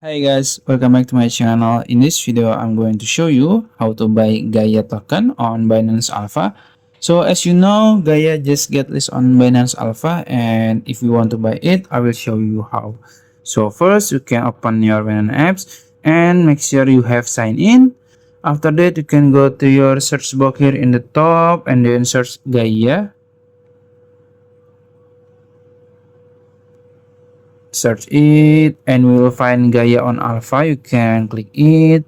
Hi guys, welcome back to my channel. In this video, I'm going to show you how to buy Gaia token on Binance Alpha. So as you know, Gaia just get listed on Binance Alpha, and if you want to buy it, I will show you how. So first, you can open your Binance apps and make sure you have signed in. After that, you can go to your search box here in the top and then search Gaia. Search it and we will find Gaia on Alpha. You can click it.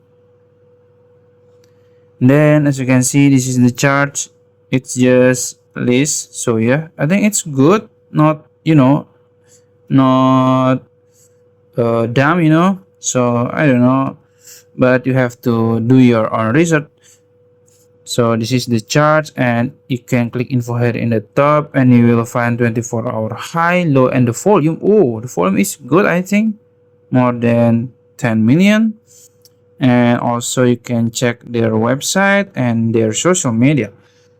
Then as you can see, this is the chart. It's just list. So yeah, I think it's good. Not not dumb. So I don't know, but you have to do your own research. So this is the chart, and you can click info here in the top and you will find 24-hour high, low, and the volume. Oh, the volume is good, I think, more than 10 million. And also you can check their website and their social media.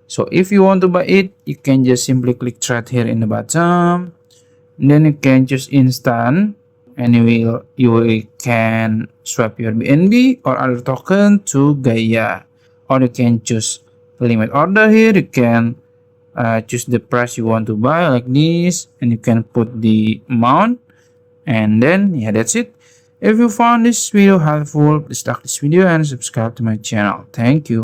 So if you want to buy it, you can just simply click trade here in the bottom, and then you can choose instant, and you can swap your BNB or other token to Gaia, or you can choose limit order. Here you can choose the price you want to buy like this, and you can put the amount, and then yeah, that's it. If you found this video helpful, please like this video and subscribe to my channel. Thank you.